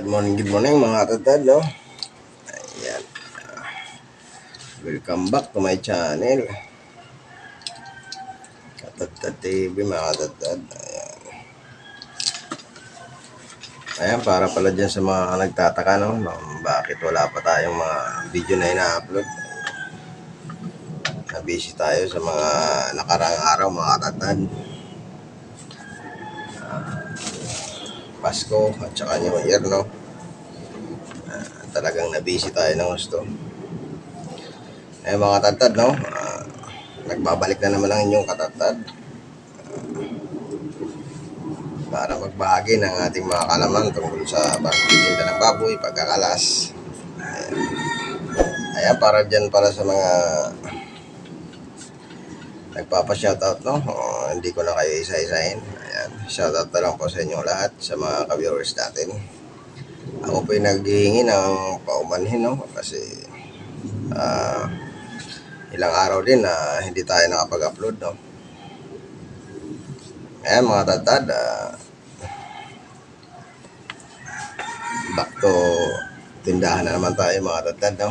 good morning mga katatad, no? Ayan. Welcome back to my channel. Katatad TV mga katatad. Ayan, para pala dyan sa mga nagtataka, no? Bakit wala pa tayong mga video na ina-upload. Na-busy tayo sa mga nakarang araw mga katatad. Pasko at saka New Year, no? Talagang na-busy tayo ng gusto. Ayan mga katatad, no? Nagbabalik na naman ang inyong katatad para magbahagi ng ating mga kalaman tungkol sa pagtitinda ng baboy, pagkakalas. Ayan, para dyan para sa mga nagpapa-shoutout, no? Hindi ko na kayo isa-isahin. Ayan, shoutout na lang po sa inyo lahat, sa mga ka-viewers natin. Ako po yung naghihingi ng paumanhin, no? Kasi ilang araw din na hindi tayo nakapag-upload, no? Ayan mga tatad, back to tindahan na naman tayo mga tatad, no?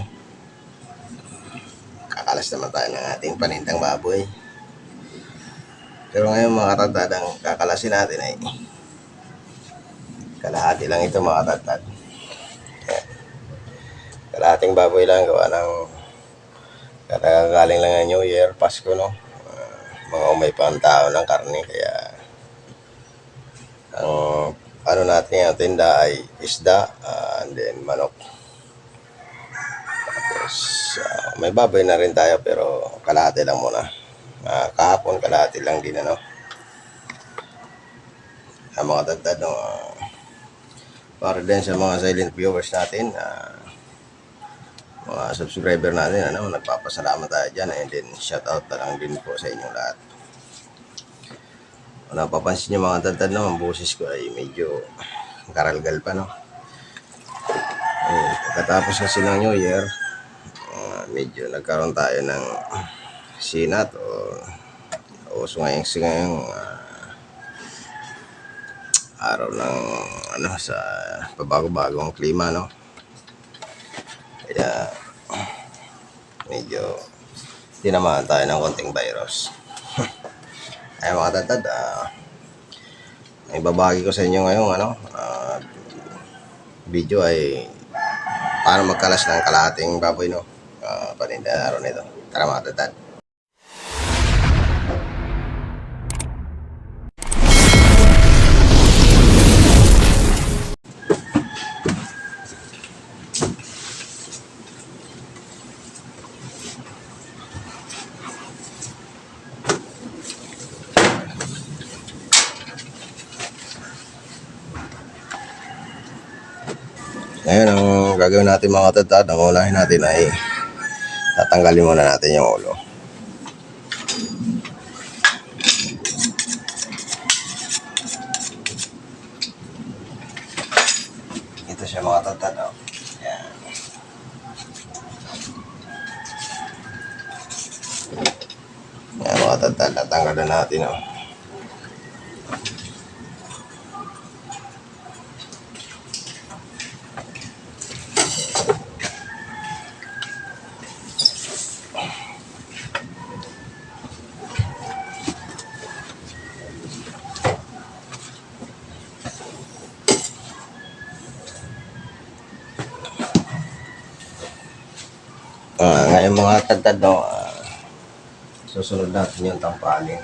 Kakalas naman tayo ng ating panindang baboy. Pero ngayon mga tatad, ang kakalasin natin ay kalahati lang ito mga tatad. Kalahating baboy lang, gawa ng galing lang ng New Year, Pasko, no? Mga umay pa ang tao ng karne, kaya ang ano natin yung tinda ay isda, and then manok. Tapos may baboy na rin tayo pero kalahati lang muna. Kahapon kalahati lang din, ano? Ang mga tatad, no? Para din sa mga silent viewers natin, mga subscriber natin, ano, nagpapasalamat tayo dyan, and then shout out na lang din po sa inyong lahat. Kung napapansin nyo mga tatad, no, ang boses ko ay medyo karalgal pa, no? Pagkatapos kasi ng New Year, medyo nagkaroon tayo ng sinat o ngayong araw ng ano, sa pabago-bagong klima, no? Kaya medyo tinamaan tayo ng konting virus. Ay mga tatad, ibabagi ko sa inyo ngayong video ay paano magkalas ng kalahating baboy, no? Paninda araw nito. Tara mga tatad. Ngayon, ang gagawin natin mga tatad, ang unahin natin ay tatanggalin muna natin yung ulo. Ito siya mga tatad, oh. Yan. Yan mga tatad, tatanggalin natin, oh. Ngayon mga tatad, no, susunod natin yung tampalin.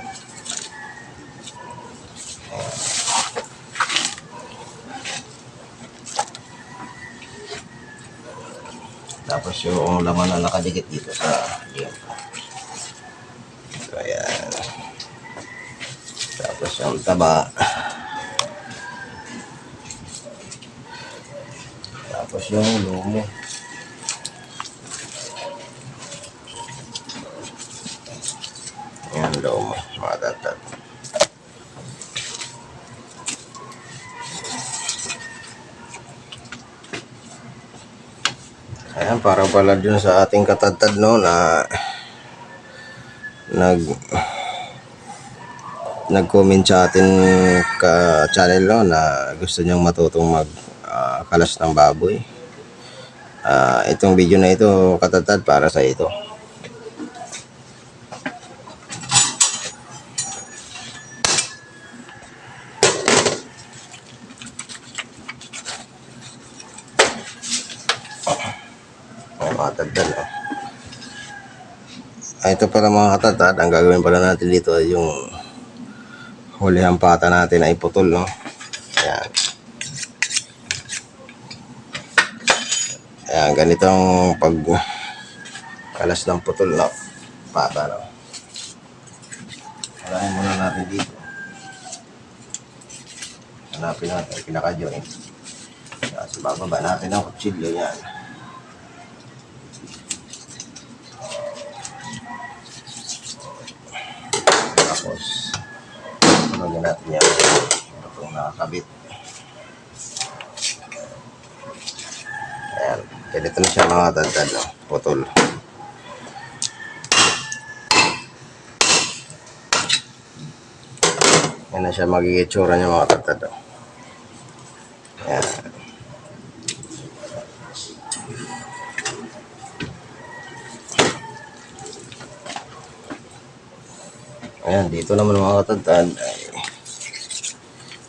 Tapos yung laman na nakadikit dito sa yun. So ayan. Tapos yung taba. Tapos yung lumo. Yan lumo, mga tatad. Ayan, para pala dun sa ating katatad, no, na nag-comment sa ating ka-channel, no, na gusto niyang matutong mag kalas ng baboy. Itong video na ito, katatad, para sa ito. Mga katatad, no? Ito pala mga katatad, ang gagawin pala natin dito ay yung hulihang pata natin ay putol, no? Ayan. Ayan, ganito ang pag kalas ng putol na pata, no? Halahin muna natin dito. Hanapin natin, pinaka-joint. Kasi bababa natin ang kutsilyo yan. Tapos, tulogin natin yan. Itong nakakabit. Ayan, ganito na siya mga katatad, no? Putol. Yan na siya magiging itsura niya mga katatad, no? Ayan. Ayan, dito naman mga katatad ay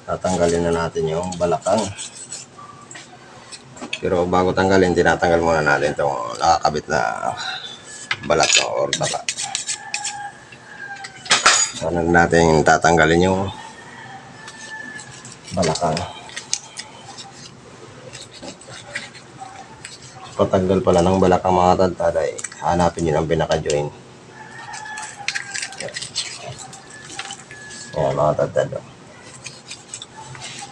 tatanggalin na natin yung balakang. Pero bago tanggalin, tinatanggal muna natin itong nakakabit na balat, no, or taba. So, natin tatanggalin yung balakang. Patanggal pala ng balakang mga katatad ay hanapin nyo ng pinaka-joint. Ayan mga katatad, no?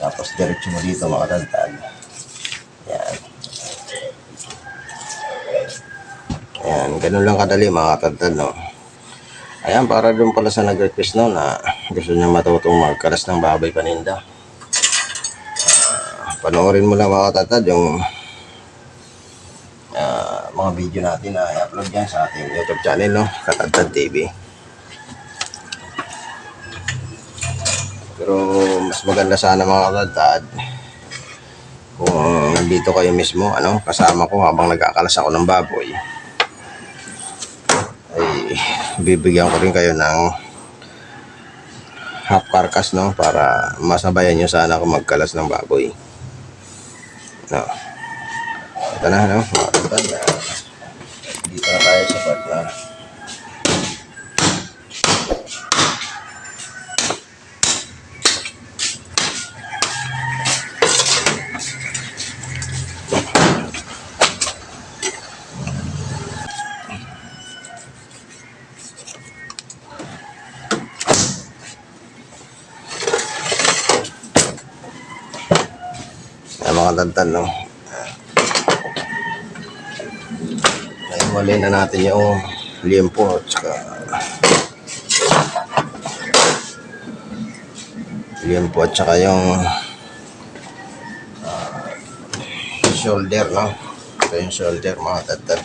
Tapos diretso mo dito mga katatad. Ayan. Ayan, ganun lang kadali mga katatad, no? Ayan, para doon pala sa nag-request, no, na gusto niya matutong magkalas ng baboy paninda. Panoorin mo lang mga katatad yung mga video natin na i-upload yan sa ating YouTube channel, no? Katatad TV. Pero mas maganda sana mga katatad kung nandito kayo mismo, ano, kasama ko habang nagkakalas ako ng baboy, ay bibigyan ko rin kayo ng half carcass, no, para masabayan nyo sana ako magkalas ng baboy, no. Ito na, no, mga katatad, dito na tayo sa part na mga katatad, no. Naiwalay na natin yung liempo at saka yung shoulder, no. Ito yung shoulder mga katatad.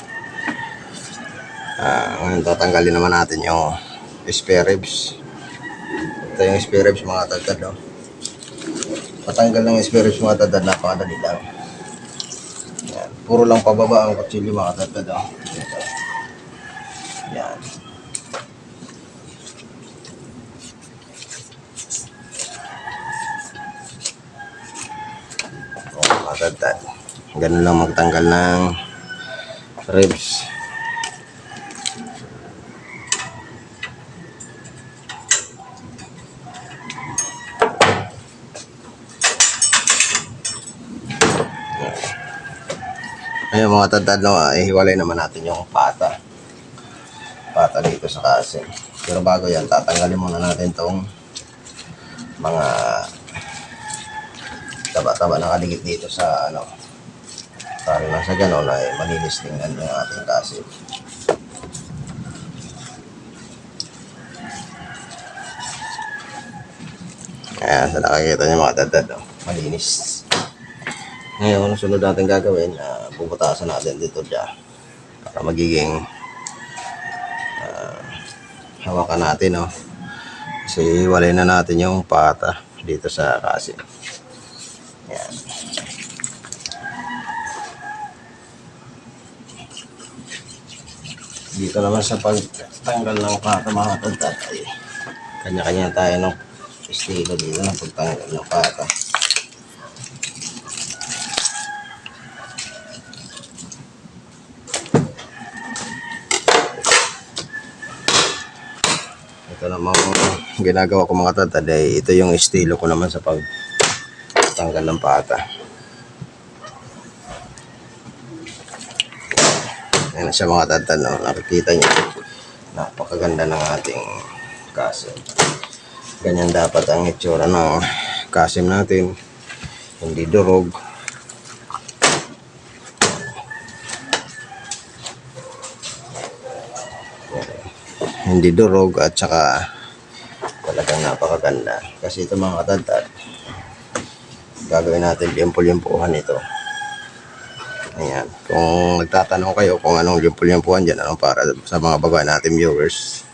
Tatanggalin naman natin yung spare ribs. Ito yung spare ribs mga katatad, no. Patanggal ng spare ribs mga katatad, napakadali lang. Yan. Puro lang pababa ang kutsilyo mga katatad, no. Yan. Mga katatad, ganun lang magtanggal ng ribs. Ayun mga katatad, no, hiwalay naman natin yung pata dito sa kasi. Pero bago yan, tatanggalin muna natin tong mga taba-taba na kaligit dito sa ano, para lang sa gano'n ay malinis tingnan yung ating kasi. Ayan, sa nakakita nyo mga katatad, no, malinis. Ngayon, ang sunod natin gagawin, bubutasan natin dito dyan para magiging hawakan natin, no. Kasi hiwalay na natin yung pata dito sa kasi. Yan. Dito naman sa pagtanggal ng pata mga tatad ay kanya-kanya tayo ng estilo dito ng pagtanggal ng pata. Ito namang ginagawa ko mga tatad ay ito yung estilo ko naman sa pagtanggal ng pata. Ayan siya mga tatad, no? Nakikita nyo, napakaganda ng ating kasim. Ganyan dapat ang itsura ng kasim natin, hindi durog. Hindi durog at saka talagang napakaganda. Kasi ito mga tatad, gagawin natin limpol-limpuhan ito. Ayan. Kung nagtatanong kayo kung anong limpol-limpuhan dyan, anong para sa mga babae natin viewers,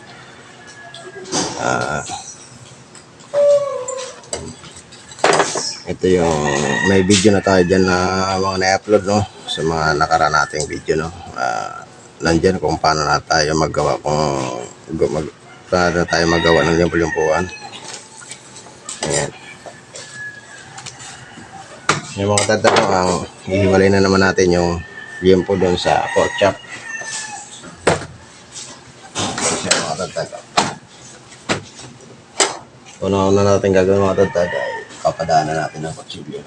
ito yung may video na tayo dyan na mga na-upload, no, sa mga nakaraan nating video, no. Nandyan kung paano na tayo maggawa, paano tayo maggawa ng limpol-limpuhan. Ayan. Yung mga tatanong, ang hihiwalay na naman natin yung limpo doon sa pork chop. Kasi mga tatanong, una-una natin gagawin mga tatanong ay papadaanan natin ng kutsilyo.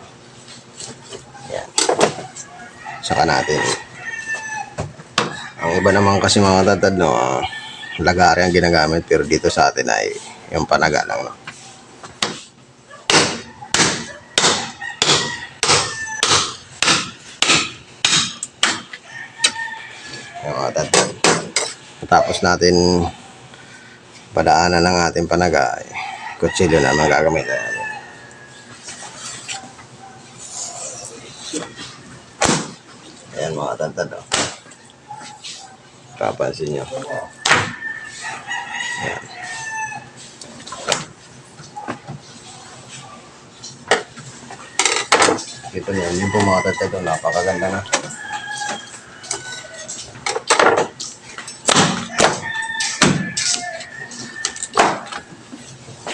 Ayan. Saka natin. Ang iba naman kasi mga tatad, no, lagari ang ginagamit, pero dito sa atin ay yung panaga lang, no. Yung mga tatad. Tapos natin padaanan ng ating panaga ay kutsilyo na magagamit natin. Ayan mga tatad, no. Papansin nyo. Ayan. Ito nyo, yun po mga tatad, napakaganda na.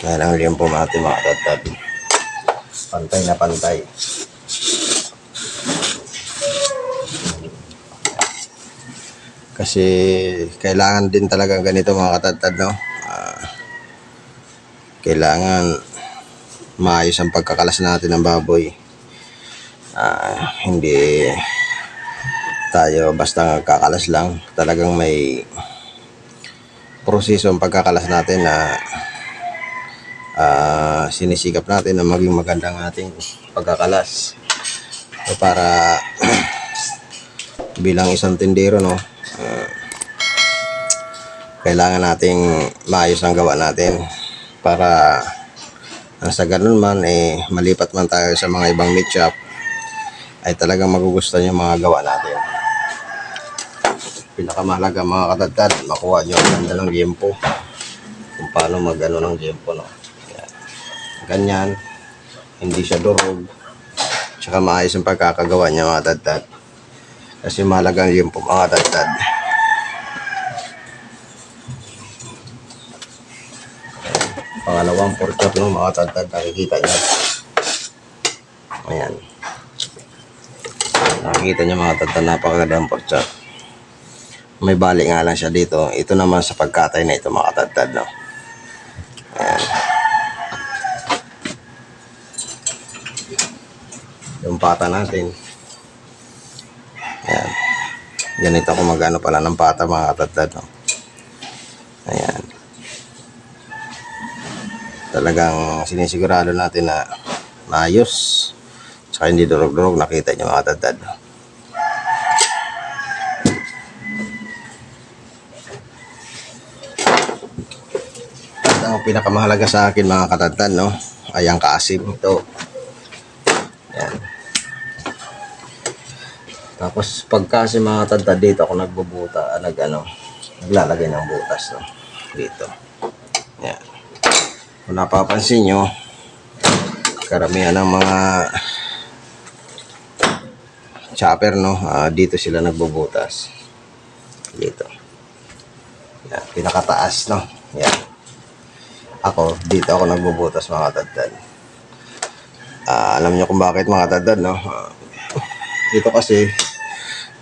Ayan ang limpo natin mga tatad. Pantay na pantay. Kasi kailangan din talaga ganito mga katatad, no. Kailangan maayos ang pagkakalas natin ng baboy. Hindi tayo basta kakalas lang. Talagang may proseso ang pagkakalas natin na sinisikap natin na maging magandang ating pagkakalas. So, para bilang isang tindero, no, kailangan nating maayos ang gawa natin para sa ganun man malipat man tayo sa mga ibang meat shop ay talagang magugustuhan yung mga gawa natin. Pinakamahalaga mga katatad, makuha nyo ang ganda ng liempo, kung paano magano ng liempo, no. Ganyan, hindi siya durog, tsaka maayos ang pagkakagawa niya mga katatad. Kasi mahalagang liempo mga katatad. Pangalawang pork chop, no, mga tatad, nakikita nyo. Ayan. Nakikita nyo mga tatad, napakagandang pork chop. May bali nga lang siya dito. Ito naman sa pagkatay na ito mga tatad, no. Ayan. Yung pata natin. Ayan. Ganito ako magano pala ng pata mga tatad, no. Ayan. Talagang sinisigurado natin na maayos, tsaka hindi durog-durog. Nakita nyo mga tatad. At ang pinakamahalaga sa akin mga katatad, no, ay ang kasim ito. Yan. Tapos pagkasim mga katatad, dito ako nagbubuta, naglalagay ng butas, no, dito. Yan. Kung napapansin nyo, karamihan ng mga chopper, no, dito sila nagbubutas. Dito. Yan, pinakataas, no? Yan. Ako, dito ako nagbubutas mga katadad. Alam niyo kung bakit mga katadad, no? Dito kasi,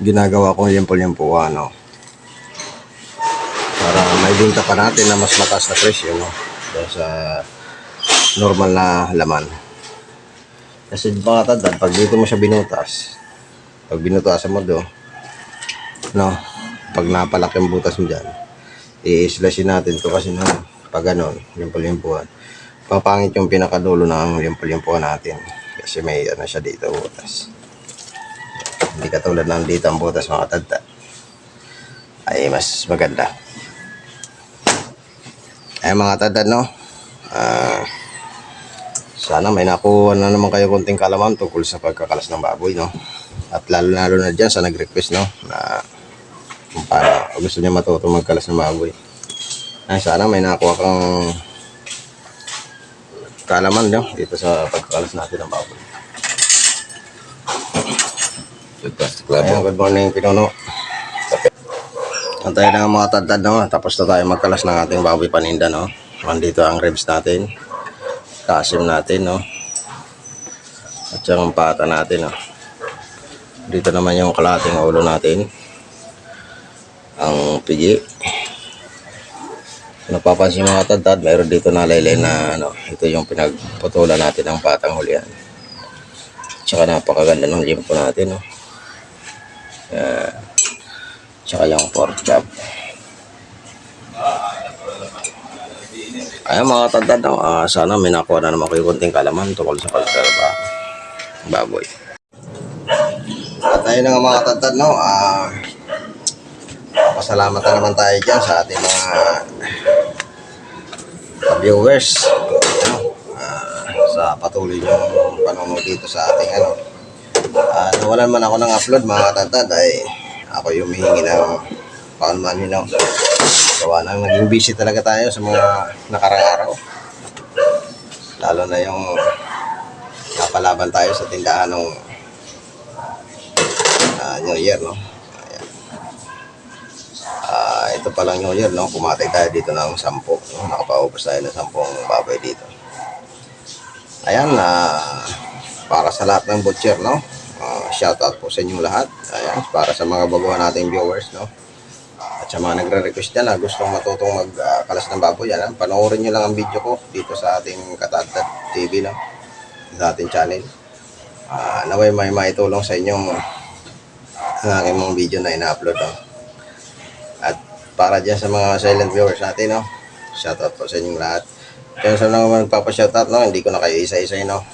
ginagawa ko limpol-limpuan, no? Para may binta pa natin na mas mataas na presyo, no? Dahil sa normal na laman. Kasi mga katadad, pag dito mo siya binutas, pag binutasan mo do, no? Pag napalaki ang butas mo dyan, i-slashin natin to kasi no, pag ganon, limpol-limpuan. Papangit yung pinakadulo ng limpol-limpuan natin. Kasi may ano siya dito, butas. Hindi katulad ng dito ang butas mga katadad. Ay mas maganda. Ay mga katadad, no? Sana may nakuha na naman kayo konting kalaman tungkol sa pagkakalas ng baboy, no? At lalo na dyan sa nag-request, no? Na kung paano gusto niya matuto magkalas ng baboy. Ay, sana may nakuha kang kalaman, no? Dito sa pagkakalas natin ng baboy. Ayan, good morning, Pinuno. Antayin na ang mga tadtad, no? Tapos na tayo magkalas ng ating baboy paninda, no? Nandito ang ribs natin. Kasim natin, no? At saka ang pata natin, no? Dito naman yung kalating ulo natin. Ang pigi. Kung napapansin mga tadtad, mayroon dito na laylay na, ano, ito yung pinagputulan natin ng patang hulihan. At saka napakaganda ng limpo natin, no? Tsaka yung pork chop. Ayan mga tadtad, no? Sana may nakuha na naman kayo konting kalaman tungkol sa pagkakalas baboy. At ayun na nga mga tadtad, no? Pasalamat na naman tayo dyan sa ating mga viewers, no? Sa patuloy yung panonood dito sa ating ano. Nawalan man ako ng upload mga tadtad, ay ako yung humihingi ng paunman, you know. Gawa nang naging busy talaga tayo sa mga nakarang araw. Lalo na yung napalaban tayo sa tindahan ng New Year, no? Ayan. Ito pa lang New Year, no? Pumatay tayo dito ng 10, no? Nakapaubos tayo ng 10 baboy dito. Ayan, para sa lahat ng butcher, no? Shoutout po sa inyong lahat. Ayan, para sa mga baguhan nating viewers, no? At sa mga nagre-request dyan na gustong matutong magkalas ng baboy, yan, panoorin nyo lang ang video ko dito sa ating Katadtad TV, no? Sa ating channel. Naway may maitulong sa inyong ang aking mga video na ina-upload, no? At para dyan sa mga silent viewers natin, no? Shoutout po sa inyong lahat. Kaya sa mga magpapa-shoutout, no? Hindi ko na kayo isa-isa, no?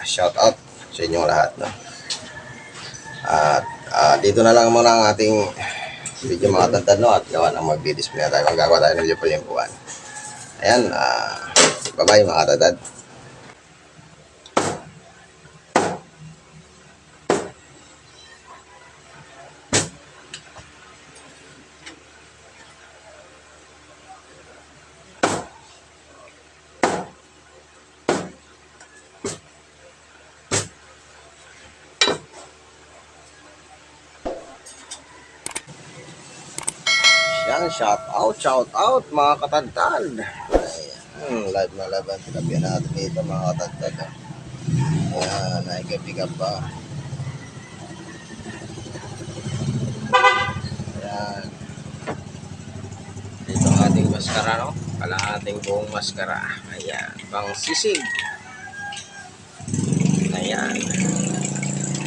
Shoutout sa inyong lahat, no? At dito na lang muna ang ating video mga tadtad, no? At gawa na mag-display na tayo. Magagawa tayo ng limpol-limpuan. Ayan, bye-bye mga tadtad. Yan, shout out mga katadtad. Ayan, live na live ang tinabihan natin dito mga katadtad. Ayan, naikipikap pa. Ayan. Dito ang ating maskara, no? Kalahating buong maskara. Ayan, pang sisig. Ayan.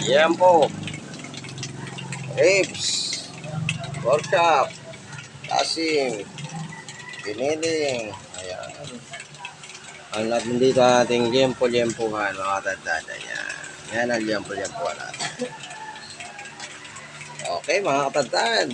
Ayan po. Ribs. Pork chop. Kasim, piniling, ayan. Ang lahat dito ating liempo-liempuhan mga tadtad, ayan. Yan ang liempo-liempuhan natin. Okay mga katadtad.